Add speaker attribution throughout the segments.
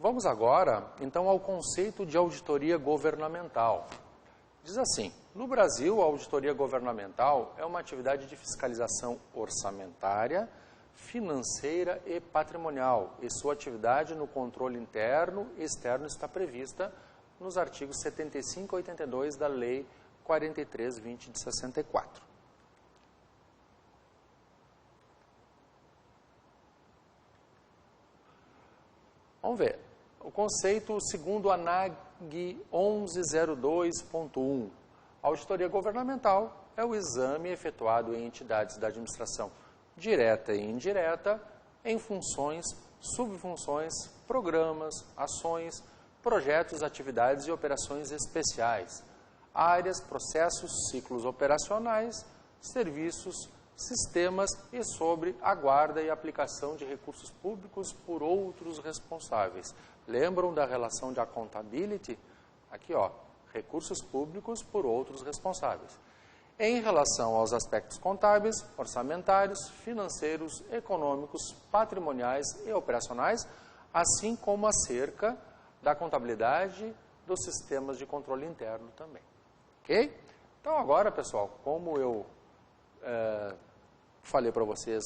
Speaker 1: Vamos agora, então, ao conceito de auditoria governamental. Diz assim, no Brasil, a auditoria governamental é uma atividade de fiscalização orçamentária, financeira e patrimonial, e sua atividade no controle interno e externo está prevista nos artigos 75 e 82 da Lei 43/20 de 64. Vamos ver. O conceito segundo a ANAG 1102.1. A auditoria governamental é o exame efetuado em entidades da administração direta e indireta em funções, subfunções, programas, ações, projetos, atividades e operações especiais, áreas, processos, ciclos operacionais, serviços, sistemas e sobre a guarda e aplicação de recursos públicos por outros responsáveis. Lembram da relação de accountability? Aqui, ó, recursos públicos por outros responsáveis. Em relação aos aspectos contábeis, orçamentários, financeiros, econômicos, patrimoniais e operacionais, assim como acerca da contabilidade dos sistemas de controle interno também. Ok? Então agora, pessoal, como eu falei para vocês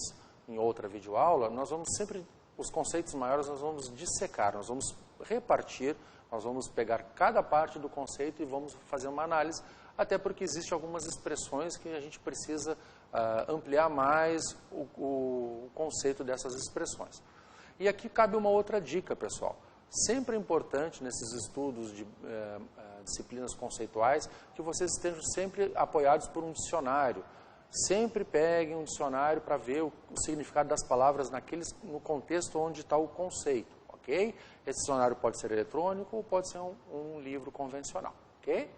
Speaker 1: em outra videoaula, nós vamos sempre, os conceitos maiores nós vamos dissecar, nós vamos repartir, nós vamos pegar cada parte do conceito e vamos fazer uma análise, até porque existem algumas expressões que a gente precisa ampliar mais o conceito dessas expressões. E aqui cabe uma outra dica, pessoal. Sempre é importante nesses estudos de disciplinas conceituais que vocês estejam sempre apoiados por um dicionário. Sempre peguem um dicionário para ver o significado das palavras no contexto onde está o conceito, ok? Esse dicionário pode ser eletrônico ou pode ser um livro convencional, ok?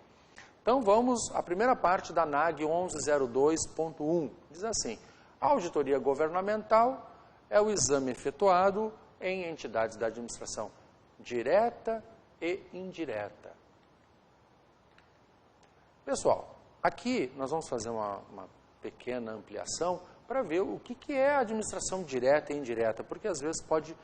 Speaker 1: Então vamos à primeira parte da ANAG 1102.1. Diz assim, a auditoria governamental é o exame efetuado em entidades da administração direta e indireta. Pessoal, aqui nós vamos fazer uma pequena ampliação para ver o que é a administração direta e indireta, porque às vezes pode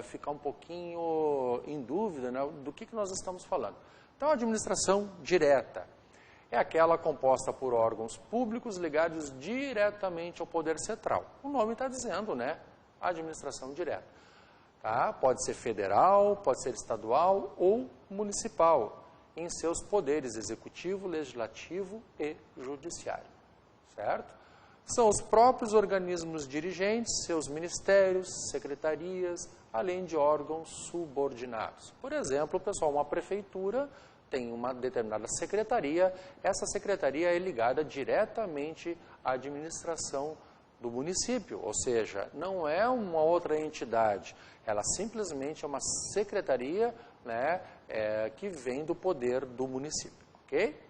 Speaker 1: ficar um pouquinho em dúvida, né, do que nós estamos falando. Então, a administração direta é aquela composta por órgãos públicos ligados diretamente ao poder central. O nome está dizendo, né? Administração direta. Tá? Pode ser federal, pode ser estadual ou municipal, em seus poderes executivo, legislativo e judiciário. Certo? São os próprios organismos dirigentes, seus ministérios, secretarias, além de órgãos subordinados. Por exemplo, pessoal, uma prefeitura tem uma determinada secretaria, essa secretaria é ligada diretamente à administração do município, ou seja, não é uma outra entidade, ela simplesmente é uma secretaria, né, que vem do poder do município, ok?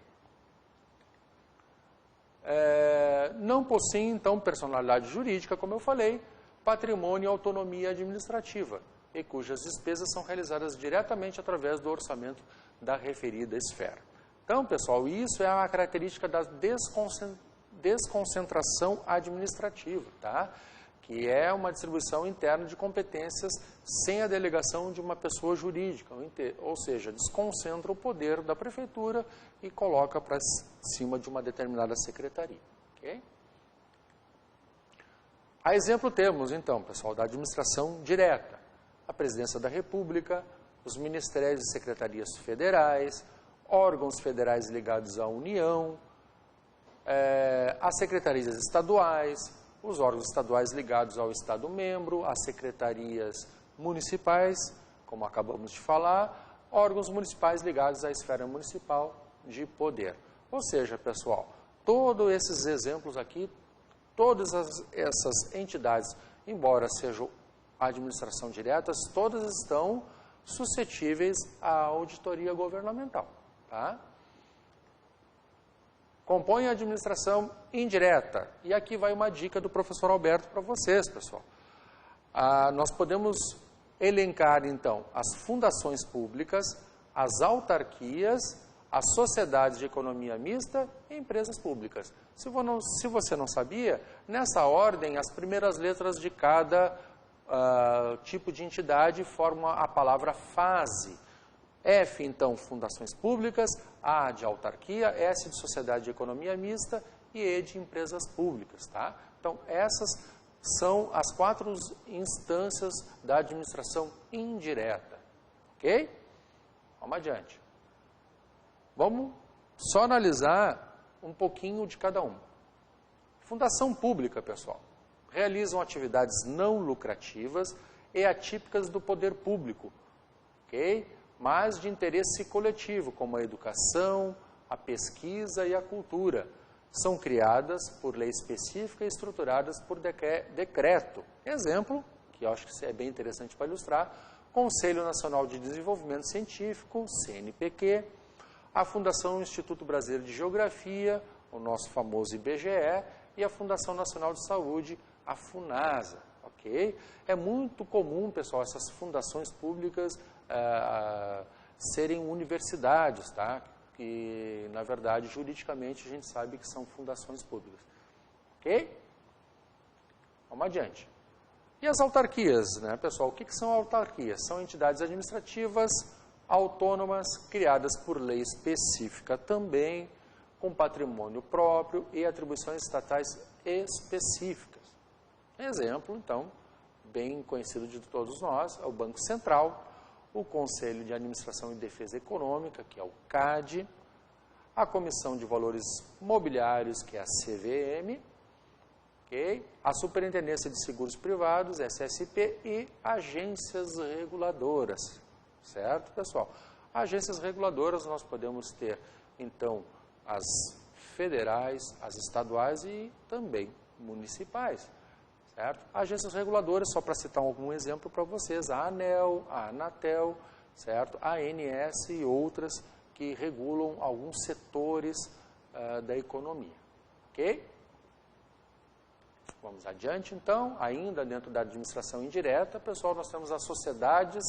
Speaker 1: Não possui, então, personalidade jurídica, como eu falei, patrimônio e autonomia administrativa, e cujas despesas são realizadas diretamente através do orçamento da referida esfera. Então, pessoal, isso é uma característica da desconcentração administrativa, tá? Que é uma distribuição interna de competências sem a delegação de uma pessoa jurídica, ou seja, desconcentra o poder da prefeitura e coloca para cima de uma determinada secretaria. Okay? A exemplo temos, então, pessoal, da administração direta, a Presidência da República, os ministérios e secretarias federais, órgãos federais ligados à União, as secretarias estaduais, os órgãos estaduais ligados ao Estado-membro, as secretarias municipais, como acabamos de falar, órgãos municipais ligados à esfera municipal de poder. Ou seja, pessoal, todos esses exemplos aqui, todas essas entidades, embora sejam administração direta, todas estão suscetíveis à auditoria governamental. Tá? Compõe a administração indireta. E aqui vai uma dica do professor Alberto para vocês, pessoal. Nós podemos elencar, então, as fundações públicas, as autarquias, as sociedades de economia mista e empresas públicas. Se você não sabia, nessa ordem, as primeiras letras de cada tipo de entidade forma a palavra fase. F, então, fundações públicas, A de autarquia, S de sociedade de economia mista e E de empresas públicas, tá? Então, essas são as 4 instâncias da administração indireta, ok? Vamos adiante. Vamos só analisar um pouquinho de cada um. Fundação pública, pessoal, realizam atividades não lucrativas e atípicas do poder público, ok? Mas de interesse coletivo, como a educação, a pesquisa e a cultura. São criadas por lei específica e estruturadas por decreto. Exemplo, que eu acho que é bem interessante para ilustrar, Conselho Nacional de Desenvolvimento Científico, CNPq, a Fundação Instituto Brasileiro de Geografia, o nosso famoso IBGE, e a Fundação Nacional de Saúde, a FUNASA. Okay? É muito comum, pessoal, essas fundações públicas serem universidades, tá? Que, na verdade, juridicamente, a gente sabe que são fundações públicas. Ok? Vamos adiante. E as autarquias, né, pessoal? O que são autarquias? São entidades administrativas autônomas, criadas por lei específica também, com patrimônio próprio e atribuições estatais específicas. Exemplo, então, bem conhecido de todos nós, é o Banco Central, o Conselho de Administração e Defesa Econômica, que é o CAD, a Comissão de Valores Mobiliários, que é a CVM, okay? A Superintendência de Seguros Privados, SSP, e agências reguladoras, certo, pessoal? Agências reguladoras nós podemos ter, então, as federais, as estaduais e também municipais. Certo? Agências reguladoras, só para citar algum exemplo para vocês, a ANEEL, a Anatel, certo? A ANS e outras que regulam alguns setores da economia. Ok? Vamos adiante, então. Ainda dentro da administração indireta, pessoal, nós temos as sociedades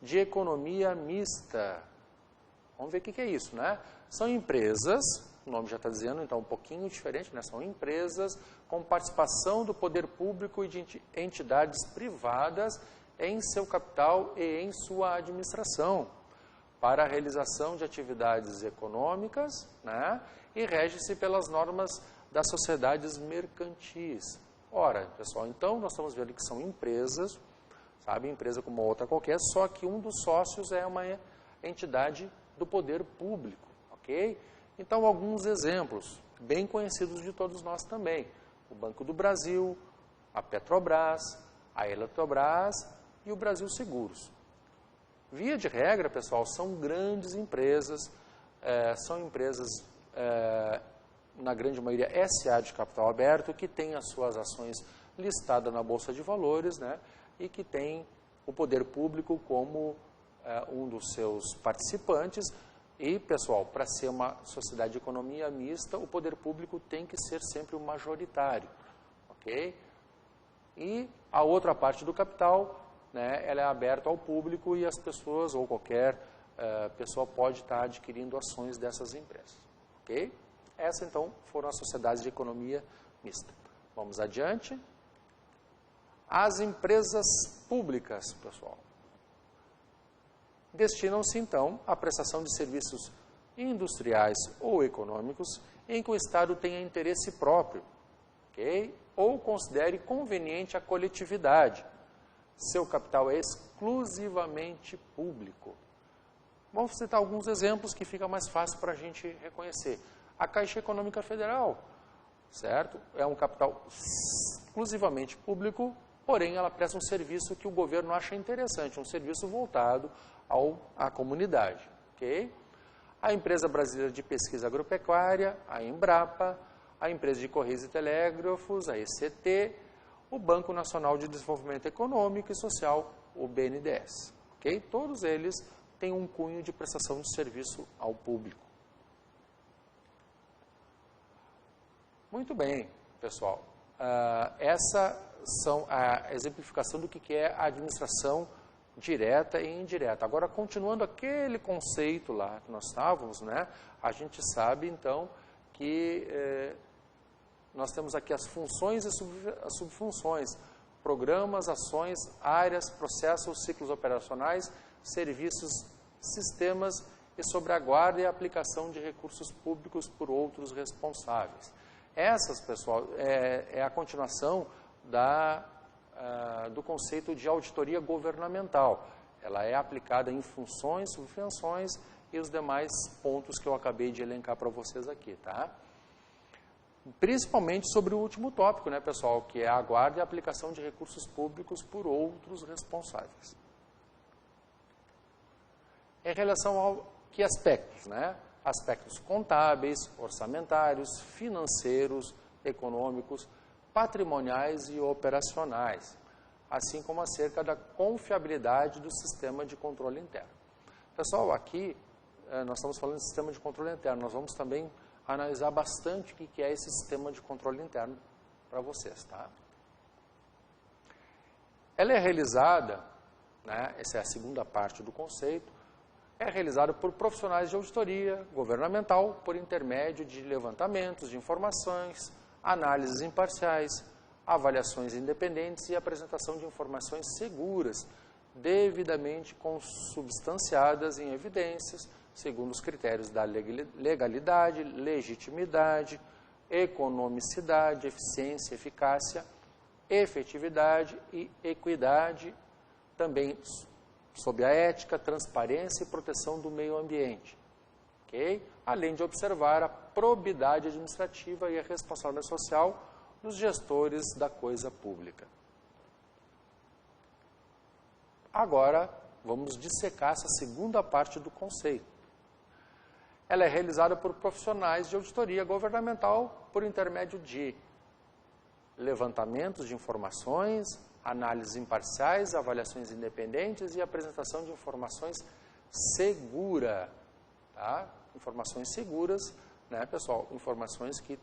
Speaker 1: de economia mista. Vamos ver o que é isso, né? São empresas, o nome já está dizendo, então um pouquinho diferente, né? São empresas com participação do poder público e de entidades privadas em seu capital e em sua administração, para a realização de atividades econômicas, né? E rege-se pelas normas das sociedades mercantis. Ora, pessoal, então nós estamos vendo que são empresas, sabe? Empresa como outra qualquer, só que um dos sócios é uma entidade do poder público, ok? Então, alguns exemplos, bem conhecidos de todos nós também. O Banco do Brasil, a Petrobras, a Eletrobras e o Brasil Seguros. Via de regra, pessoal, são grandes empresas, são empresas, na grande maioria, SA de capital aberto, que têm as suas ações listadas na Bolsa de Valores, né, e que tem o poder público como um dos seus participantes. E, pessoal, para ser uma sociedade de economia mista, o poder público tem que ser sempre o majoritário, ok? E a outra parte do capital, né, ela é aberta ao público e as pessoas, ou qualquer pessoa pode estar adquirindo ações dessas empresas, ok? Essas, então, foram as sociedades de economia mista. Vamos adiante. As empresas públicas, pessoal, destinam-se, então, à prestação de serviços industriais ou econômicos em que o Estado tenha interesse próprio, ok? Ou considere conveniente a coletividade. Seu capital é exclusivamente público. Vamos citar alguns exemplos que fica mais fácil para a gente reconhecer. A Caixa Econômica Federal, certo? É um capital exclusivamente público, porém ela presta um serviço que o governo acha interessante, um serviço voltado à comunidade, ok? A Empresa Brasileira de Pesquisa Agropecuária, a Embrapa, a Empresa de Correios e Telégrafos, a ECT, o Banco Nacional de Desenvolvimento Econômico e Social, o BNDES, ok? Todos eles têm um cunho de prestação de serviço ao público. Muito bem, pessoal. Essa são a exemplificação do que é a administração direta e indireta. Agora, continuando aquele conceito lá que nós estávamos, né, a gente sabe, então, que nós temos aqui as funções e as subfunções. programas, ações, áreas, processos, ciclos operacionais, serviços, sistemas e sobre a guarda e a aplicação de recursos públicos por outros responsáveis. Essas, pessoal, é a continuação do conceito de auditoria governamental. Ela é aplicada em funções, subvenções e os demais pontos que eu acabei de elencar para vocês aqui, tá? Principalmente sobre o último tópico, né, pessoal, que é a guarda e a aplicação de recursos públicos por outros responsáveis. Em relação ao que aspectos, né? Aspectos contábeis, orçamentários, financeiros, econômicos, patrimoniais e operacionais, assim como acerca da confiabilidade do sistema de controle interno. Pessoal, aqui nós estamos falando de sistema de controle interno, nós vamos também analisar bastante o que é esse sistema de controle interno para vocês, tá? Ela é realizada, né, essa é a segunda parte do conceito, é realizada por profissionais de auditoria governamental por intermédio de levantamentos de informações, análises imparciais, avaliações independentes e apresentação de informações seguras, devidamente consubstanciadas em evidências, segundo os critérios da legalidade, legitimidade, economicidade, eficiência, eficácia, efetividade e equidade, também sob a ética, transparência e proteção do meio ambiente. Okay? Além de observar a probidade administrativa e a responsabilidade social dos gestores da coisa pública. Agora, vamos dissecar essa segunda parte do conceito. Ela é realizada por profissionais de auditoria governamental por intermédio de levantamentos de informações, análises imparciais, avaliações independentes e apresentação de informações segura. Tá? Informações seguras, né, pessoal? Informações que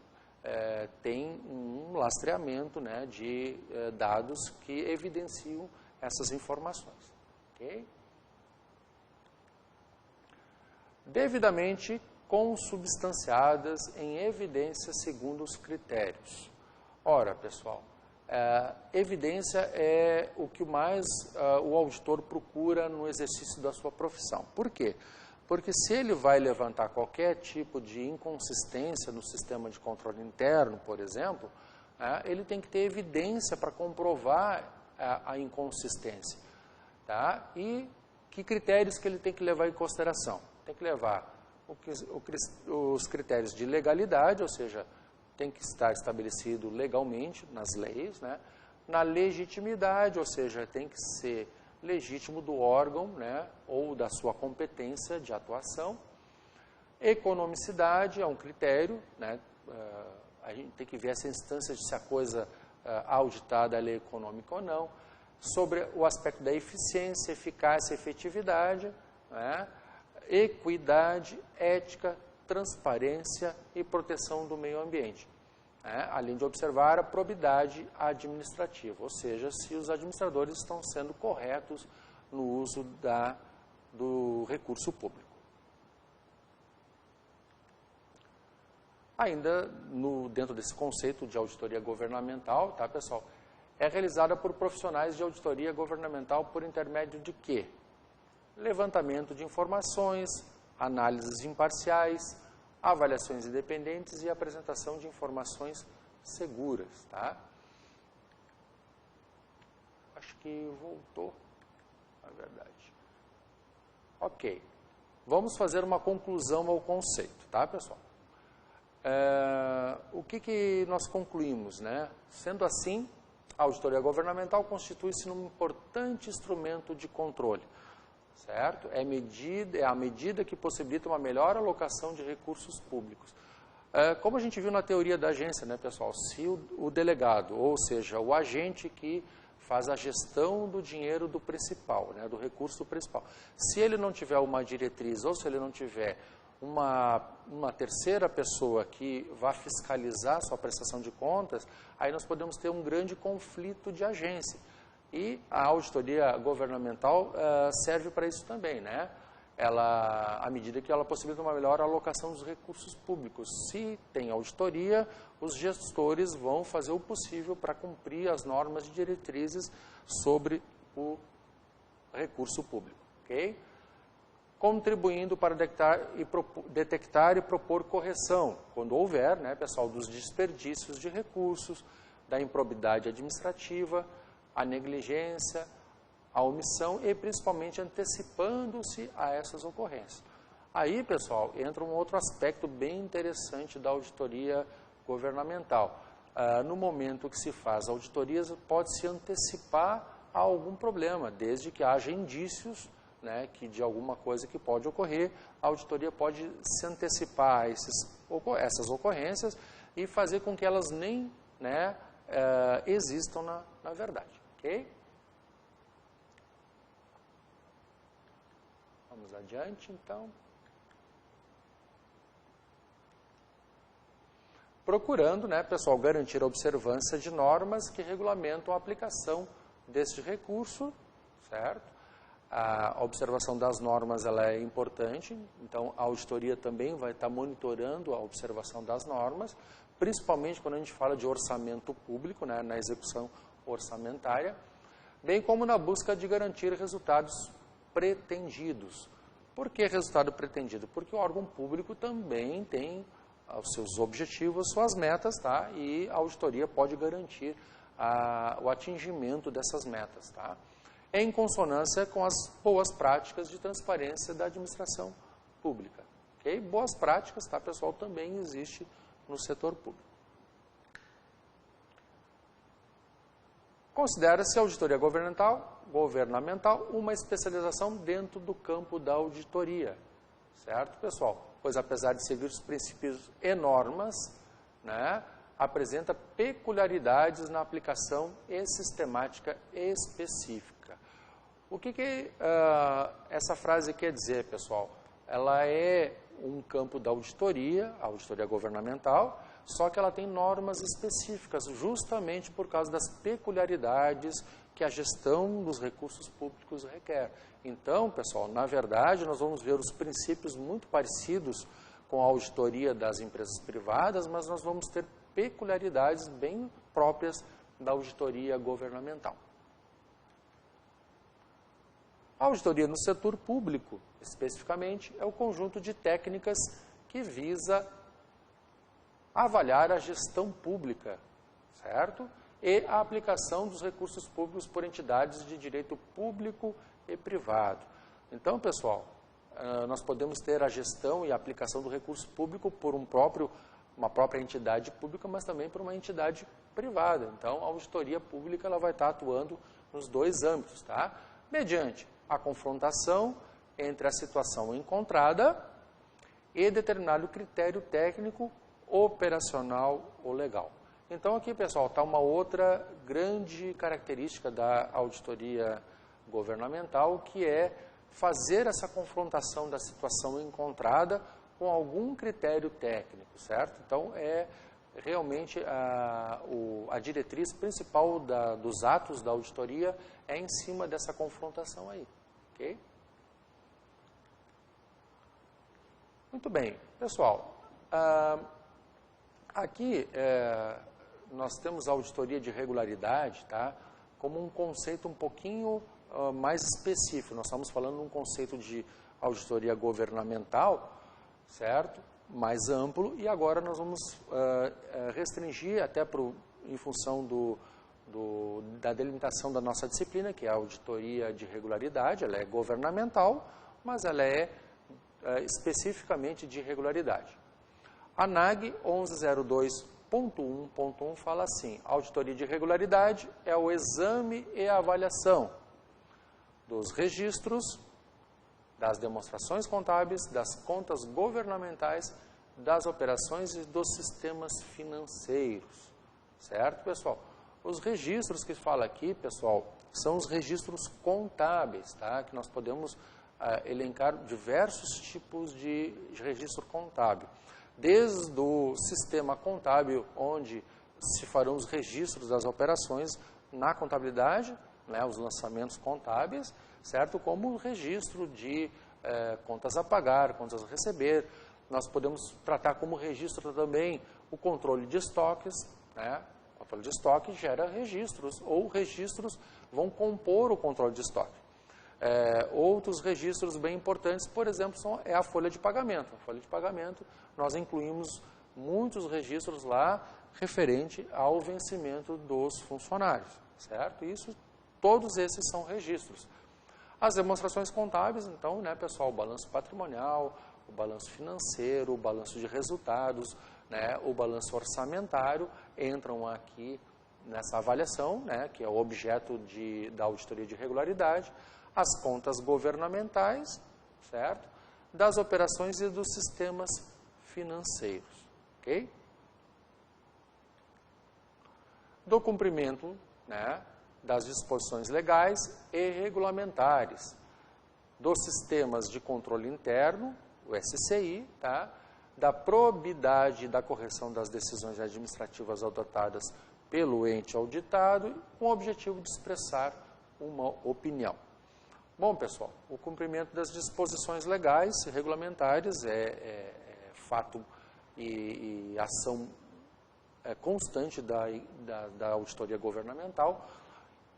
Speaker 1: têm um lastreamento, né, de dados que evidenciam essas informações. Okay? Devidamente consubstanciadas em evidências segundo os critérios. Ora, pessoal, evidência é o que mais o auditor procura no exercício da sua profissão. Por quê? Porque se ele vai levantar qualquer tipo de inconsistência no sistema de controle interno, por exemplo, ele tem que ter evidência para comprovar a inconsistência. Tá? E que critérios que ele tem que levar em consideração? Tem que levar os critérios de legalidade, ou seja, tem que estar estabelecido legalmente nas leis, né? Na legitimidade, ou seja, tem que ser legítimo do órgão, né, ou da sua competência de atuação. Economicidade é um critério, né, a gente tem que ver essa instância de se a coisa auditada é econômica ou não. Sobre o aspecto da eficiência, eficácia e efetividade, né, equidade, ética, transparência e proteção do meio ambiente. Além de observar a probidade administrativa, ou seja, se os administradores estão sendo corretos no uso do recurso público. Ainda dentro desse conceito de auditoria governamental, tá, pessoal? É realizada por profissionais de auditoria governamental por intermédio de quê? Levantamento de informações, análises imparciais, avaliações independentes e apresentação de informações seguras, tá? Acho que voltou, na verdade. Ok. Vamos fazer uma conclusão ao conceito, tá, pessoal? O que nós concluímos, né? Sendo assim, a auditoria governamental constitui-se num importante instrumento de controle. Certo? É a medida que possibilita uma melhor alocação de recursos públicos. Como a gente viu na teoria da agência, né, pessoal? Se o delegado, ou seja, o agente que faz a gestão do dinheiro do principal, né, do recurso principal, se ele não tiver uma diretriz ou se ele não tiver uma terceira pessoa que vá fiscalizar a sua prestação de contas, aí nós podemos ter um grande conflito de agência. E a auditoria governamental serve para isso também, né? à medida que ela possibilita uma melhor alocação dos recursos públicos. Se tem auditoria, os gestores vão fazer o possível para cumprir as normas e diretrizes sobre o recurso público, ok? Contribuindo para detectar e propor correção, quando houver, né, pessoal, dos desperdícios de recursos, da improbidade administrativa, a negligência, a omissão e principalmente antecipando-se a essas ocorrências. Aí, pessoal, entra um outro aspecto bem interessante da auditoria governamental. No momento que se faz auditorias, pode-se antecipar a algum problema, desde que haja indícios, né, que de alguma coisa que pode ocorrer, a auditoria pode se antecipar a essas ocorrências e fazer com que elas nem, né, existam na verdade. Ok? Vamos adiante, então. Procurando, né, pessoal, garantir a observância de normas que regulamentam a aplicação deste recurso, certo? A observação das normas ela é importante, então a auditoria também vai estar monitorando a observação das normas, principalmente quando a gente fala de orçamento público, né, na execução orçamentária, bem como na busca de garantir resultados pretendidos. Por que resultado pretendido? Porque o órgão público também tem os seus objetivos, suas metas, tá? E a auditoria pode garantir o atingimento dessas metas, tá? Em consonância com as boas práticas de transparência da administração pública. Okay? Boas práticas, tá, pessoal, também existe no setor público. Considera-se a auditoria governamental uma especialização dentro do campo da auditoria, certo, pessoal? Pois apesar de seguir os princípios e normas, né, apresenta peculiaridades na aplicação e sistemática específica. O que essa frase quer dizer, pessoal? Ela é um campo da auditoria, a auditoria governamental, só que ela tem normas específicas, justamente por causa das peculiaridades que a gestão dos recursos públicos requer. Então, pessoal, na verdade, nós vamos ver os princípios muito parecidos com a auditoria das empresas privadas, mas nós vamos ter peculiaridades bem próprias da auditoria governamental. A auditoria no setor público, especificamente, é o conjunto de técnicas que visa avaliar a gestão pública, certo? E a aplicação dos recursos públicos por entidades de direito público e privado. Então, pessoal, nós podemos ter a gestão e a aplicação do recurso público por uma própria entidade pública, mas também por uma entidade privada. Então, a auditoria pública ela vai estar atuando nos dois âmbitos, tá? Mediante a confrontação entre a situação encontrada e determinado critério técnico, operacional ou legal. Então aqui, pessoal, está uma outra grande característica da auditoria governamental, que é fazer essa confrontação da situação encontrada com algum critério técnico, certo? Então é realmente a diretriz principal dos atos da auditoria é em cima dessa confrontação aí, ok? Muito bem, pessoal, aqui nós temos a auditoria de regularidade, tá, como um conceito um pouquinho mais específico. Nós estamos falando de um conceito de auditoria governamental, certo? Mais amplo, e agora nós vamos restringir até em função da delimitação da nossa disciplina, que é a auditoria de regularidade. Ela é governamental, mas ela é especificamente de regularidade. A NAG 1102.1.1 fala assim: a auditoria de regularidade é o exame e a avaliação dos registros, das demonstrações contábeis, das contas governamentais, das operações e dos sistemas financeiros. Certo, pessoal? Os registros que fala aqui, pessoal, são os registros contábeis, tá? Que nós podemos elencar diversos tipos de registro contábil. Desde o sistema contábil, onde se farão os registros das operações na contabilidade, né, os lançamentos contábeis, certo? Como o registro de contas a pagar, contas a receber. Nós podemos tratar como registro também o controle de estoques, né? O controle de estoque gera registros, ou registros vão compor o controle de estoque. Outros registros bem importantes, por exemplo, é a folha de pagamento. A folha de pagamento, nós incluímos muitos registros lá referente ao vencimento dos funcionários, certo? Todos esses são registros. As demonstrações contábeis, então, né, pessoal, o balanço patrimonial, o balanço financeiro, o balanço de resultados, né, o balanço orçamentário, entram aqui nessa avaliação, né, que é o objeto da auditoria de regularidade, as contas governamentais, certo? Das operações e dos sistemas financeiros, ok? Do cumprimento, né, das disposições legais e regulamentares, dos sistemas de controle interno, o SCI, tá? Da probidade e da correção das decisões administrativas adotadas pelo ente auditado, com o objetivo de expressar uma opinião. Bom, pessoal, o cumprimento das disposições legais e regulamentares é fato e ação constante da auditoria governamental.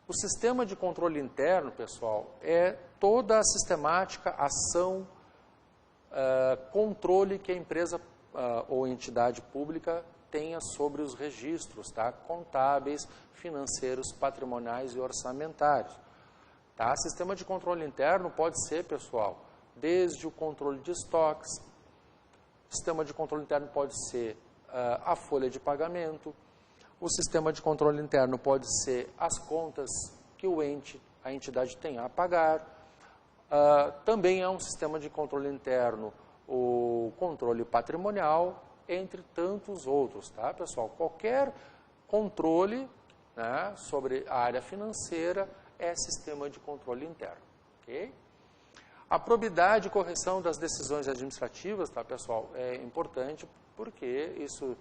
Speaker 1: O sistema de controle interno, pessoal, é toda a sistemática, ação, controle que a empresa ou entidade pública tenha sobre os registros, tá? Contábeis, financeiros, patrimoniais e orçamentários. Tá? Sistema de controle interno pode ser, pessoal, desde o controle de estoques, sistema de controle interno pode ser a folha de pagamento, o sistema de controle interno pode ser as contas que a entidade tem a pagar. Também é um sistema de controle interno o controle patrimonial, entre tantos outros, tá, pessoal? Qualquer controle, né, sobre a área financeira é sistema de controle interno, ok? A probidade e correção das decisões administrativas, tá, pessoal, é importante porque isso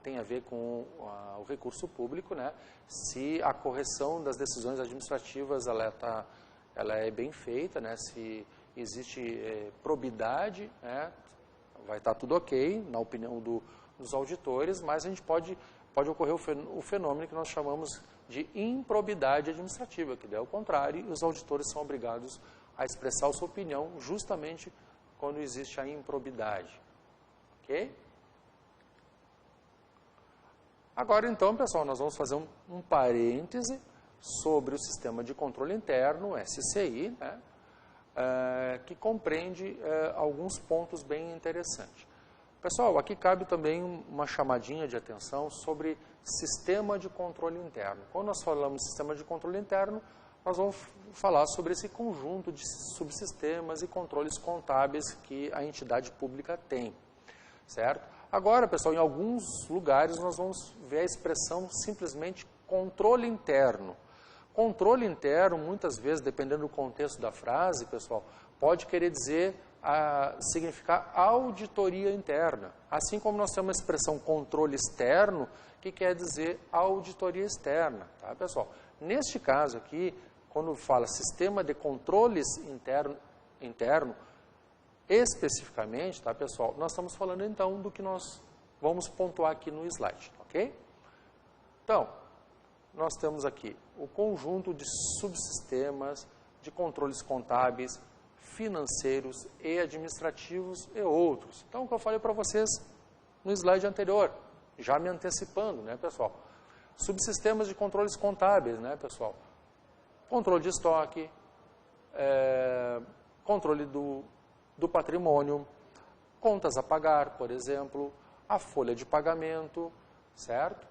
Speaker 1: tem a ver com o recurso público, né? Se a correção das decisões administrativas ela é bem feita, né? Se existe probidade, né? Vai estar tudo ok, na opinião dos auditores, mas a gente pode ocorrer o fenômeno que nós chamamos de improbidade administrativa, que é o contrário, e os auditores são obrigados a expressar a sua opinião justamente quando existe a improbidade, ok? Agora, então, pessoal, nós vamos fazer um parêntese sobre o sistema de controle interno, SCI, né, que compreende alguns pontos bem interessantes. Pessoal, aqui cabe também uma chamadinha de atenção sobre sistema de controle interno. Quando nós falamos de sistema de controle interno, nós vamos falar sobre esse conjunto de subsistemas e controles contábeis que a entidade pública tem, certo? Agora, pessoal, em alguns lugares nós vamos ver a expressão simplesmente controle interno. Controle interno, muitas vezes, dependendo do contexto da frase, pessoal, pode querer dizer, significar auditoria interna. Assim como nós temos a expressão controle externo, que quer dizer auditoria externa, tá, pessoal? Neste caso aqui, quando fala sistema de controles interno, especificamente, tá, pessoal, nós estamos falando então do que nós vamos pontuar aqui no slide, ok? Então, nós temos aqui o conjunto de subsistemas de controles contábeis, financeiros e administrativos e outros. Então, o que eu falei para vocês no slide anterior, já me antecipando, né, pessoal? Subsistemas de controles contábeis, né, pessoal? Controle de estoque, controle do patrimônio, contas a pagar, por exemplo, a folha de pagamento, certo?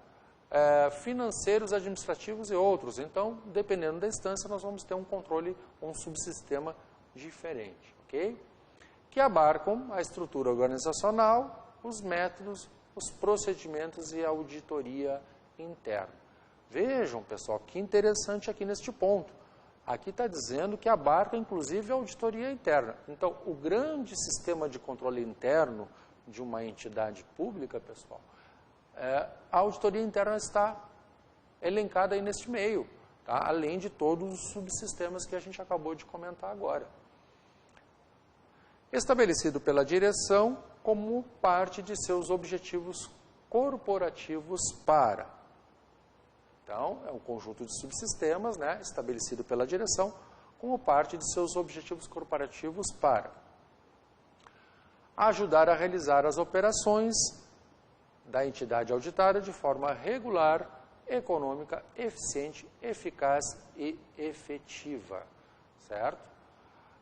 Speaker 1: Financeiros, administrativos e outros. Então, dependendo da instância, nós vamos ter um controle, um subsistema diferente, ok? Que abarcam a estrutura organizacional, os métodos, os procedimentos e a auditoria interna. Vejam, pessoal, que interessante aqui neste ponto. Aqui está dizendo que abarca, inclusive, a auditoria interna. Então, o grande sistema de controle interno de uma entidade pública, pessoal, a auditoria interna está elencada aí neste meio, tá? Além de todos os subsistemas que a gente acabou de comentar agora. estabelecido pela direção como parte de seus objetivos corporativos para. Então, é um conjunto de subsistemas, né, estabelecido pela direção como parte de seus objetivos corporativos para ajudar a realizar as operações da entidade auditada de forma regular, econômica, eficiente, eficaz e efetiva, certo?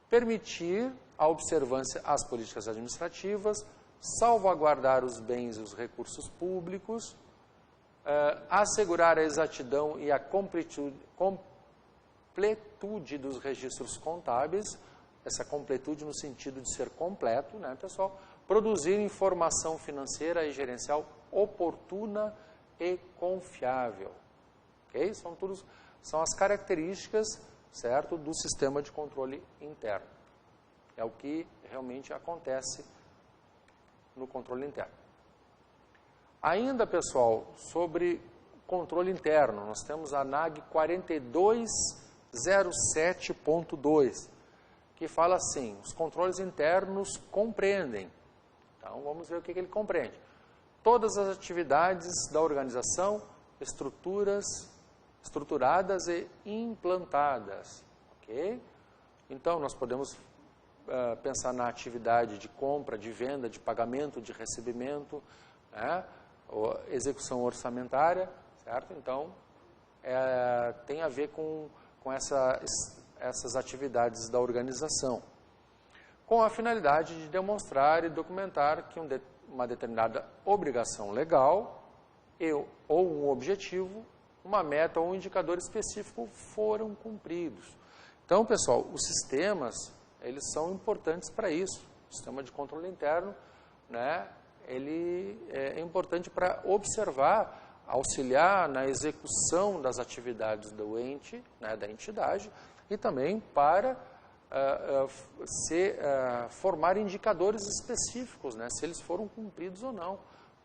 Speaker 1: Permitir a observância às políticas administrativas, salvaguardar os bens e os recursos públicos, assegurar a exatidão e a completude dos registros contábeis, essa completude no sentido de ser completo, né, pessoal? Produzir informação financeira e gerencial oportuna e confiável. Ok? São as características, certo, do sistema de controle interno. É o que realmente acontece no controle interno. Ainda, pessoal, sobre controle interno, nós temos a NAG 4207.2, que fala assim, os controles internos compreendem. Então, vamos ver o que ele compreende. Todas as atividades da organização, estruturadas e implantadas. Ok? Então, nós podemos pensar na atividade de compra, de venda, de pagamento, de recebimento, né? Execução orçamentária, certo? Então, tem a ver com essas atividades da organização, com a finalidade de demonstrar e documentar que uma determinada obrigação legal ou um objetivo, uma meta ou um indicador específico foram cumpridos. Então, pessoal, os sistemas, eles são importantes para isso. O sistema de controle interno, né, ele é importante para observar, auxiliar na execução das atividades do ente, né, da entidade, e também para formar indicadores específicos, né, se eles foram cumpridos ou não.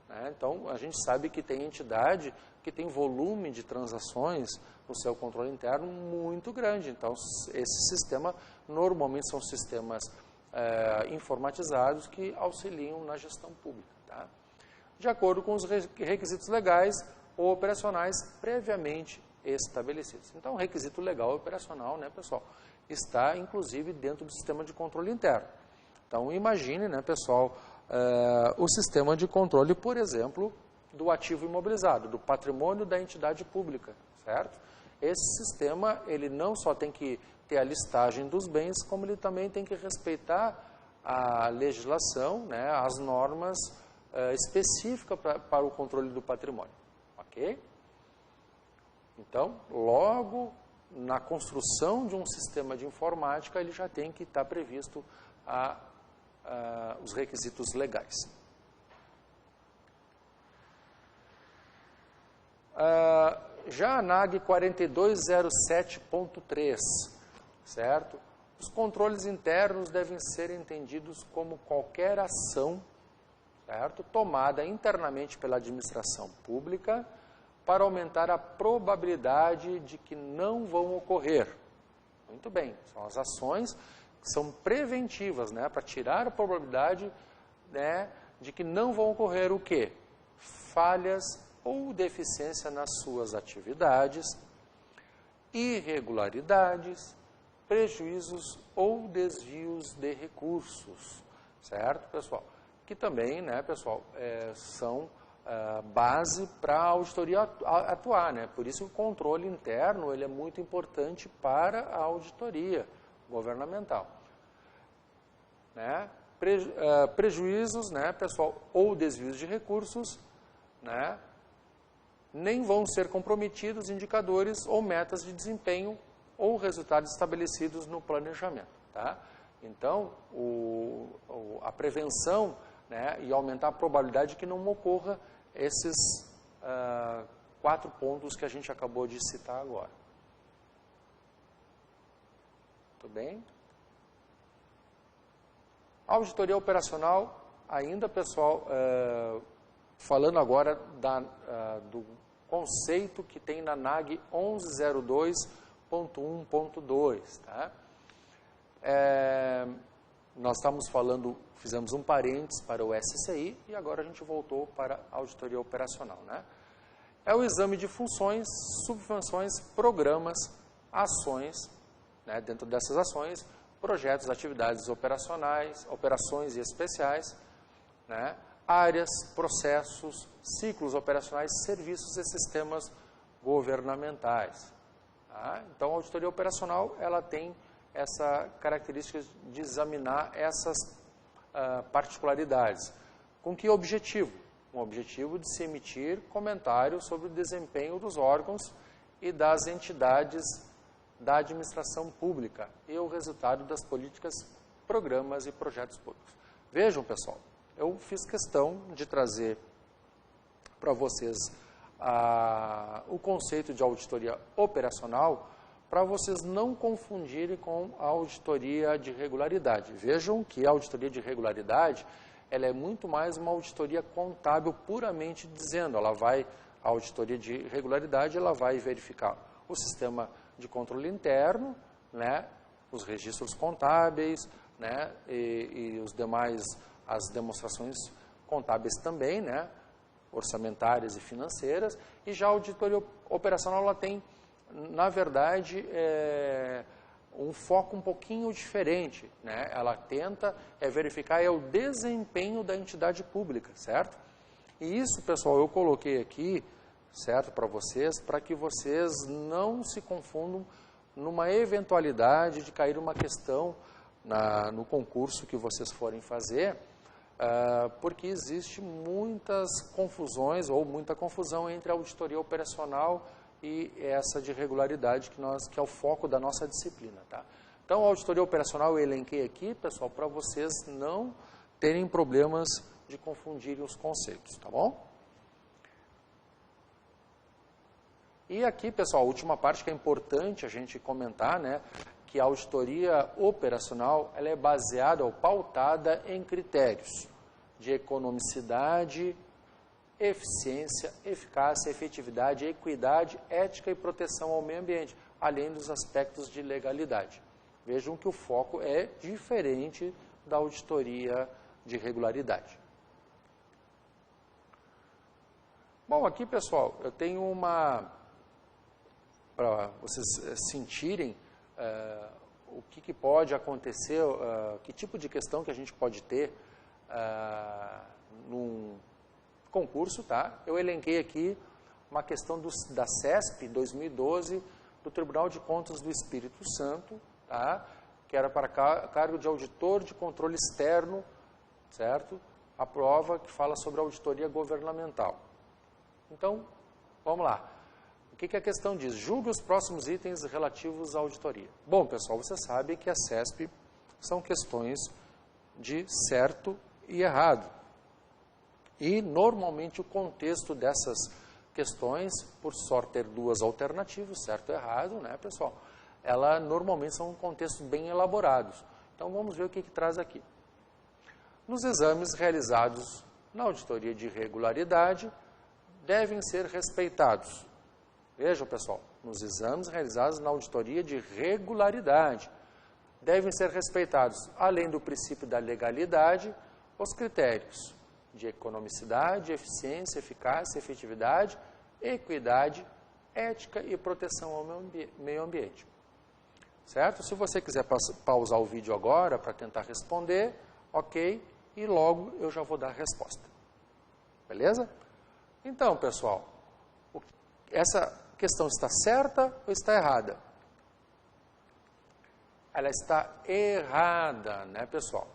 Speaker 1: Né? Então, a gente sabe que tem entidade que tem volume de transações no seu controle interno muito grande. Então, esse sistema normalmente são sistemas informatizados que auxiliam na gestão pública. Tá? De acordo com os requisitos legais ou operacionais previamente estabelecidos. Então, o requisito legal e operacional, né, pessoal, está inclusive dentro do sistema de controle interno. Então, imagine, né, pessoal, o sistema de controle, por exemplo, do ativo imobilizado, do patrimônio da entidade pública, certo? Esse sistema, ele não só tem que ter a listagem dos bens, como ele também tem que respeitar a legislação, né, as normas específicas para o controle do patrimônio, ok? Então, logo na construção de um sistema de informática, ele já tem que estar previsto os requisitos legais. Já a NAG 4207.3, certo? Os controles internos devem ser entendidos como qualquer ação, certo, tomada internamente pela administração pública para aumentar a probabilidade de que não vão ocorrer. Muito bem, são as ações que são preventivas, né, para tirar a probabilidade, né, de que não vão ocorrer o quê? Falhas ou deficiência nas suas atividades, irregularidades, prejuízos ou desvios de recursos, certo, pessoal? Que também, né, pessoal, são base para a auditoria atuar, né? Por isso o controle interno ele é muito importante para a auditoria governamental, né? Prejuízos, né, pessoal, ou desvios de recursos, né? Nem vão ser comprometidos indicadores ou metas de desempenho ou resultados estabelecidos no planejamento, tá? Então, a prevenção, né, e aumentar a probabilidade de que não ocorra esses 4 pontos que a gente acabou de citar agora. Tudo bem? Auditoria operacional, ainda, pessoal, falando agora do conceito que tem na NAG 1102.1.2, tá? nós estamos falando, fizemos um parênteses para o SCI e agora a gente voltou para a auditoria operacional, né? É o exame de funções, subfunções, programas, ações, né? Dentro dessas ações, projetos, atividades operacionais, operações e especiais, né? Áreas, processos, ciclos operacionais, serviços e sistemas governamentais. Tá? Então, a auditoria operacional ela tem essa característica de examinar essas particularidades. Com que objetivo? Com o objetivo de se emitir comentários sobre o desempenho dos órgãos e das entidades da administração pública e o resultado das políticas, programas e projetos públicos. Vejam, pessoal, eu fiz questão de trazer para vocês o conceito de auditoria operacional para vocês não confundirem com a auditoria de regularidade. Vejam que a auditoria de regularidade ela é muito mais uma auditoria contábil puramente dizendo. A auditoria de regularidade ela vai verificar o sistema de controle interno, né, os registros contábeis, né, e os demais, as demonstrações contábeis também, né, orçamentárias e financeiras. E já a auditoria operacional ela tem, na verdade, um foco um pouquinho diferente, né? Ela tenta verificar o desempenho da entidade pública, certo? E isso, pessoal, eu coloquei aqui, certo, para vocês, para que vocês não se confundam numa eventualidade de cair uma questão no concurso que vocês forem fazer, porque existe muitas confusões ou muita confusão entre a auditoria operacional e essa de regularidade que é o foco da nossa disciplina, tá? Então, a auditoria operacional eu elenquei aqui, pessoal, para vocês não terem problemas de confundirem os conceitos, tá bom? E aqui, pessoal, a última parte que é importante a gente comentar, né, que a auditoria operacional ela é baseada ou pautada em critérios de economicidade, eficiência, eficácia, efetividade, equidade, ética e proteção ao meio ambiente, além dos aspectos de legalidade. Vejam que o foco é diferente da auditoria de regularidade. Bom, aqui, pessoal, eu tenho para vocês sentirem o que pode acontecer, que tipo de questão que a gente pode ter num concurso, tá? Eu elenquei aqui uma questão da CESP 2012 do Tribunal de Contas do Espírito Santo, tá? Que era para cargo de auditor de controle externo, certo? A prova que fala sobre auditoria governamental. Então, vamos lá. O que a questão diz? Julgue os próximos itens relativos à auditoria. Bom, pessoal, você sabe que a CESP são questões de certo e errado. E, normalmente, o contexto dessas questões, por só ter duas alternativas, certo e errado, né, pessoal? Ela, normalmente, são contextos bem elaborados. Então, vamos ver o que traz aqui. Nos exames realizados na auditoria de regularidade, devem ser respeitados. Vejam, pessoal, nos exames realizados na auditoria de regularidade, devem ser respeitados, além do princípio da legalidade, os critérios de economicidade, eficiência, eficácia, efetividade, equidade, ética e proteção ao meio ambiente. Certo? Se você quiser pausar o vídeo agora para tentar responder, ok, e logo eu já vou dar a resposta. Beleza? Então, pessoal, essa questão está certa ou está errada? Ela está errada, né, pessoal?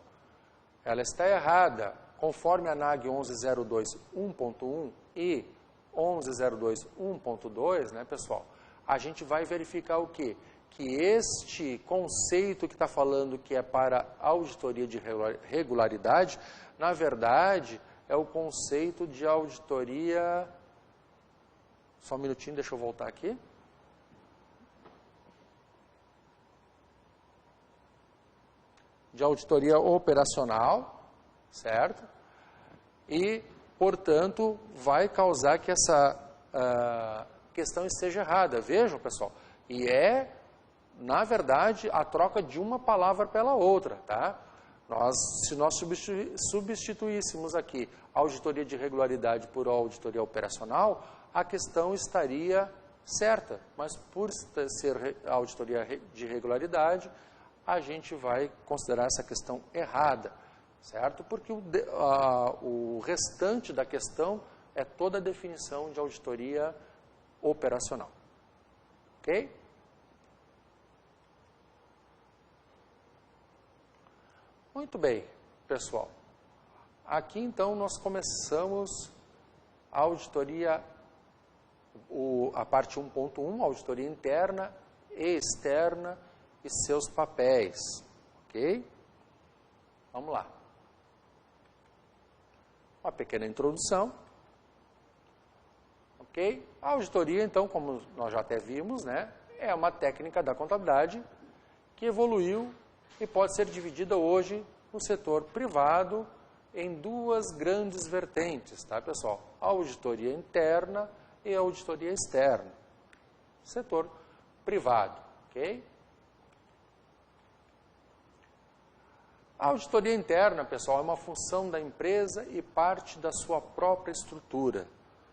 Speaker 1: Ela está errada. Conforme a NAG 1102.1.1 e 1102.1.2, né, pessoal, a gente vai verificar o quê? Que este conceito que está falando que é para auditoria de regularidade, na verdade, é o conceito de auditoria... Só um minutinho, deixa eu voltar aqui. De auditoria operacional, certo? E, portanto, vai causar que essa questão esteja errada. Vejam, pessoal, e na verdade, a troca de uma palavra pela outra, tá? Se nós substituíssemos aqui a auditoria de regularidade por auditoria operacional, a questão estaria certa, mas por ser auditoria de regularidade, a gente vai considerar essa questão errada, certo? Porque o restante da questão é toda a definição de auditoria operacional. Ok? Muito bem, pessoal. Aqui, então, nós começamos a auditoria, a parte 1.1, auditoria interna e externa e seus papéis. Ok? Vamos lá. Uma pequena introdução. Ok? A auditoria, então, como nós já até vimos, né, é uma técnica da contabilidade que evoluiu e pode ser dividida hoje no setor privado em duas grandes vertentes, tá, pessoal? A auditoria interna e a auditoria externa. Setor privado, ok? A auditoria interna, pessoal, é uma função da empresa e parte da sua própria estrutura,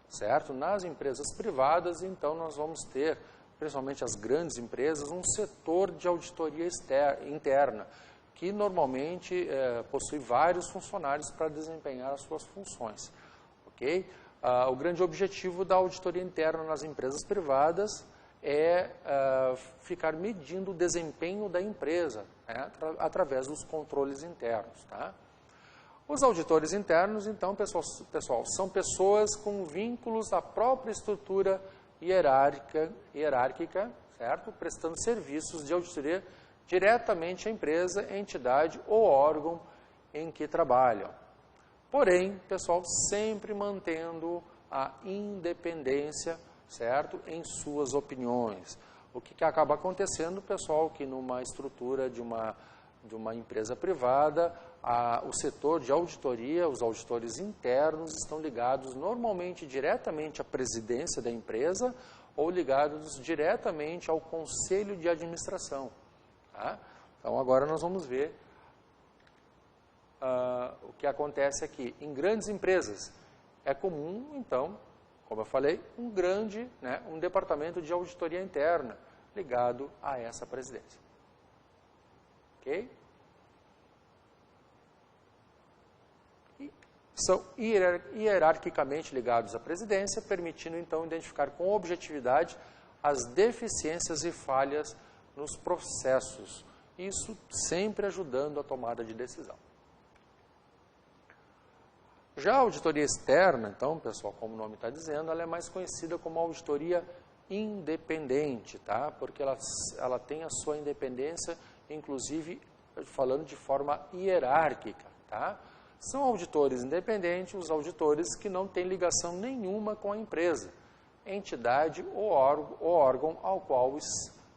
Speaker 1: certo? Nas empresas privadas, então, nós vamos ter, principalmente as grandes empresas, um setor de auditoria interna, que normalmente possui vários funcionários para desempenhar as suas funções. Ok? O grande objetivo da auditoria interna nas empresas privadas é ficar medindo o desempenho da empresa, né, através dos controles internos. Tá? Os auditores internos, então, pessoal, são pessoas com vínculos à própria estrutura hierárquica, certo? Prestando serviços de auditoria diretamente à empresa, entidade ou órgão em que trabalham. Porém, pessoal, sempre mantendo a independência, certo? Em suas opiniões. O que acaba acontecendo, pessoal, que numa estrutura de uma empresa privada, o setor de auditoria, os auditores internos estão ligados normalmente diretamente à presidência da empresa ou ligados diretamente ao conselho de administração. Tá? Então, agora nós vamos ver o que acontece aqui. Em grandes empresas, é comum, então, como eu falei, um departamento de auditoria interna ligado a essa presidência. Ok? São hierarquicamente ligados à presidência, permitindo, então, identificar com objetividade as deficiências e falhas nos processos. Isso sempre ajudando a tomada de decisão. Já a auditoria externa, então, pessoal, como o nome está dizendo, ela é mais conhecida como auditoria independente, tá? Porque ela tem a sua independência, inclusive, falando de forma hierárquica, tá? São auditores independentes, os auditores que não têm ligação nenhuma com a empresa, entidade ou órgão ao qual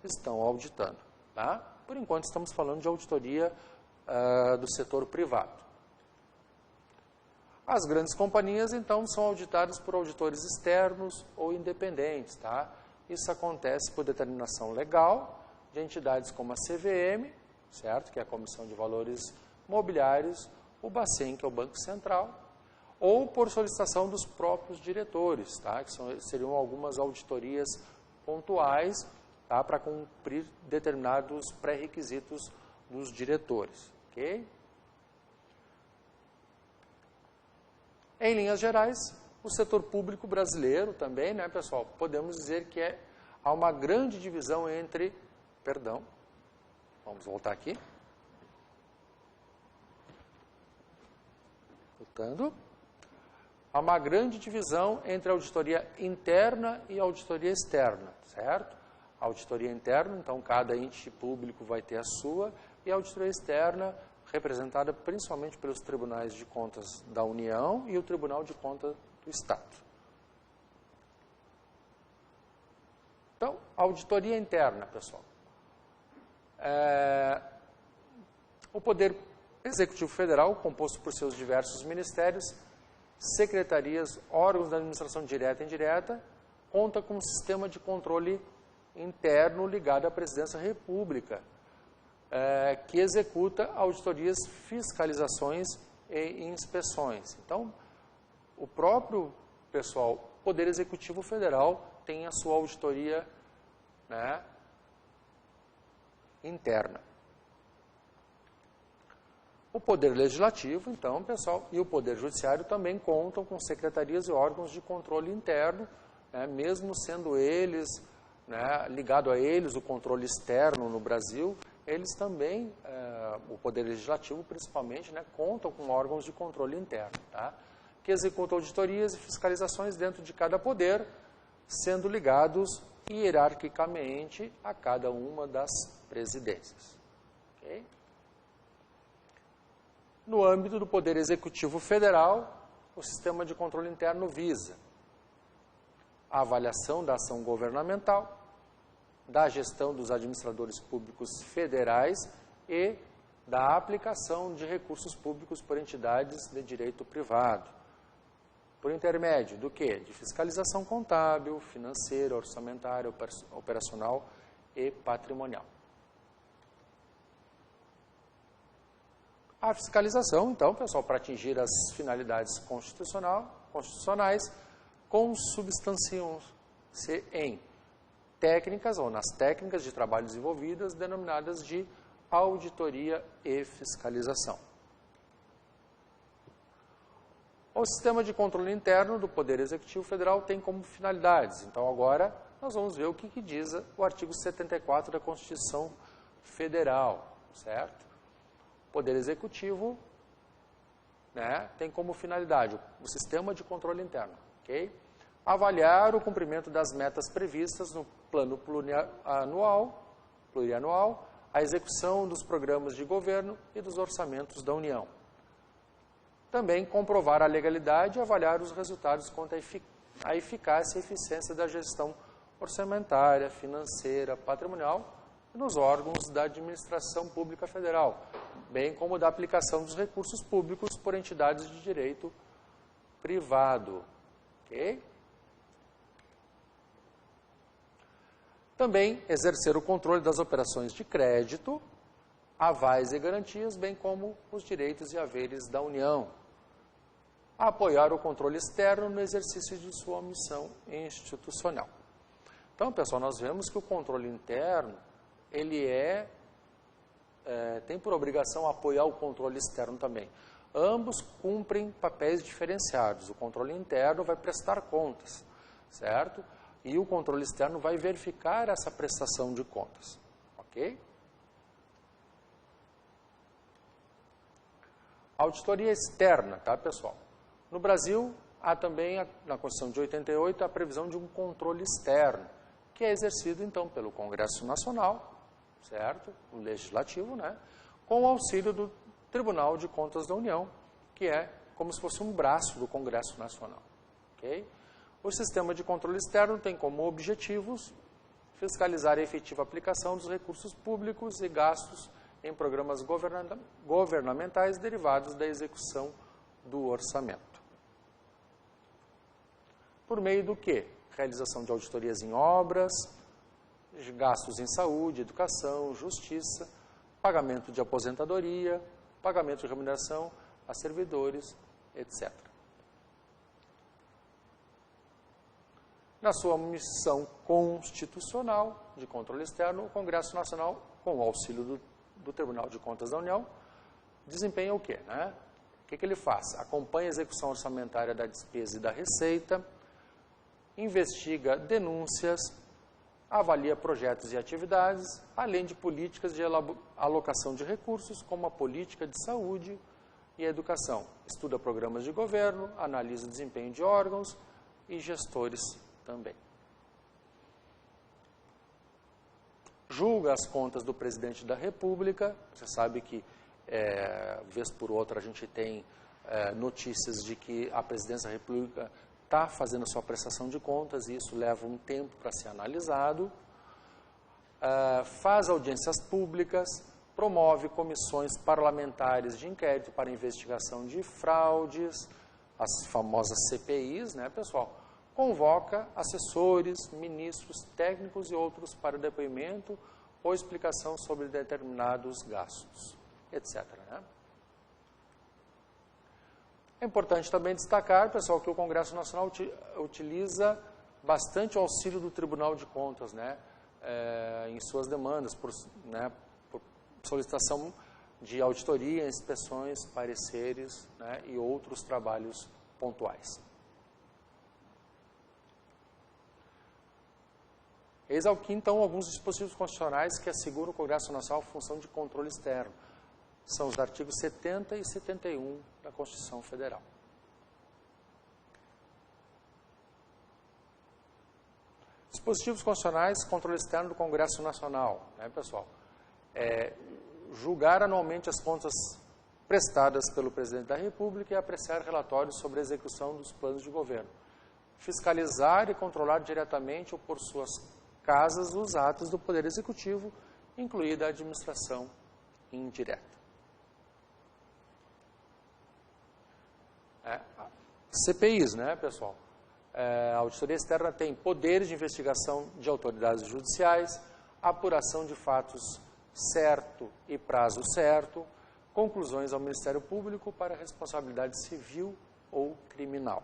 Speaker 1: estão auditando. Tá? Por enquanto, estamos falando de auditoria do setor privado. As grandes companhias, então, são auditadas por auditores externos ou independentes. Tá? Isso acontece por determinação legal de entidades como a CVM, certo? Que é a Comissão de Valores Mobiliários, o Bacen, que é o Banco Central, ou por solicitação dos próprios diretores, tá? Que seriam algumas auditorias pontuais, tá? Para cumprir determinados pré-requisitos dos diretores. Okay? Em linhas gerais, o setor público brasileiro também, né, pessoal, podemos dizer que há uma grande divisão entre... Perdão, vamos voltar aqui. Voltando. Há uma grande divisão entre a auditoria interna e a auditoria externa, certo? A auditoria interna, então, cada ente público vai ter a sua, e a auditoria externa, representada principalmente pelos tribunais de contas da União e o Tribunal de Contas do Estado. Então, auditoria interna, pessoal. O Poder Executivo Federal, composto por seus diversos ministérios, secretarias, órgãos da administração direta e indireta, conta com um sistema de controle interno ligado à Presidência da República, que executa auditorias, fiscalizações e inspeções. Então, o próprio pessoal, Poder Executivo Federal, tem a sua auditoria, né, interna. O Poder Legislativo, então, pessoal, e o Poder Judiciário também contam com secretarias e órgãos de controle interno, né, mesmo sendo eles, né, ligado a eles o controle externo no Brasil, eles também, o Poder Legislativo principalmente, né, contam com órgãos de controle interno, tá, que executam auditorias e fiscalizações dentro de cada poder, sendo ligados hierarquicamente a cada uma das presidências. Okay? No âmbito do Poder Executivo Federal, o sistema de controle interno visa a avaliação da ação governamental, da gestão dos administradores públicos federais e da aplicação de recursos públicos por entidades de direito privado, por intermédio do quê? De fiscalização contábil, financeira, orçamentária, operacional e patrimonial. A fiscalização, então, pessoal, para atingir as finalidades constitucionais, consubstanciam-se em técnicas, ou nas técnicas de trabalho desenvolvidas, denominadas de auditoria e fiscalização. O sistema de controle interno do Poder Executivo Federal tem como finalidades. Então, agora, nós vamos ver o que diz o artigo 74 da Constituição Federal, certo? O Poder Executivo, né, tem como finalidade o sistema de controle interno, ok? Avaliar o cumprimento das metas previstas no plano plurianual, a execução dos programas de governo e dos orçamentos da União. Também comprovar a legalidade e avaliar os resultados quanto à eficácia e eficiência da gestão orçamentária, financeira, patrimonial e nos órgãos da administração pública federal, bem como da aplicação dos recursos públicos por entidades de direito privado. Ok? Também exercer o controle das operações de crédito, avais e garantias, bem como os direitos e haveres da União. Apoiar o controle externo no exercício de sua missão institucional. Então, pessoal, nós vemos que o controle interno, ele tem por obrigação apoiar o controle externo também. Ambos cumprem papéis diferenciados. O controle interno vai prestar contas, certo? E o controle externo vai verificar essa prestação de contas, ok? Auditoria externa, tá, pessoal? No Brasil, há também, na Constituição de 88, a previsão de um controle externo, que é exercido, então, pelo Congresso Nacional, certo? O Legislativo, né? Com o auxílio do Tribunal de Contas da União, que é como se fosse um braço do Congresso Nacional, ok? O sistema de controle externo tem como objetivos fiscalizar a efetiva aplicação dos recursos públicos e gastos em programas governamentais derivados da execução do orçamento. Por meio do quê? Realização de auditorias em obras, gastos em saúde, educação, justiça, pagamento de aposentadoria, pagamento de remuneração a servidores, etc. Na sua missão constitucional de controle externo, o Congresso Nacional, com o auxílio do Tribunal de Contas da União, desempenha o quê? Né? O que ele faz? Acompanha a execução orçamentária da despesa e da receita, investiga denúncias, avalia projetos e atividades, além de políticas de alocação de recursos, como a política de saúde e a educação. Estuda programas de governo, analisa o desempenho de órgãos e gestores também. Julga as contas do presidente da República. Você sabe que, vez por outra, a gente tem notícias de que a presidência da República está fazendo a sua prestação de contas e isso leva um tempo para ser analisado. Faz audiências públicas, promove comissões parlamentares de inquérito para investigação de fraudes, as famosas CPIs, né, pessoal? Convoca assessores, ministros, técnicos e outros para depoimento ou explicação sobre determinados gastos, etc. Né? É importante também destacar, pessoal, que o Congresso Nacional utiliza bastante o auxílio do Tribunal de Contas, né, em suas demandas, por solicitação de auditoria, inspeções, pareceres, né, e outros trabalhos pontuais. Eis aqui, então, alguns dispositivos constitucionais que asseguram ao Congresso Nacional a função de controle externo. São os artigos 70 e 71 da Constituição Federal. Dispositivos constitucionais, controle externo do Congresso Nacional, né, pessoal? Julgar anualmente as contas prestadas pelo Presidente da República e apreciar relatórios sobre a execução dos planos de governo. Fiscalizar e controlar diretamente ou por suas casas os atos do Poder Executivo, incluída a administração indireta. CPIs, né, pessoal? A auditoria externa tem poderes de investigação de autoridades judiciais, apuração de fatos certo e prazo certo, conclusões ao Ministério Público para responsabilidade civil ou criminal.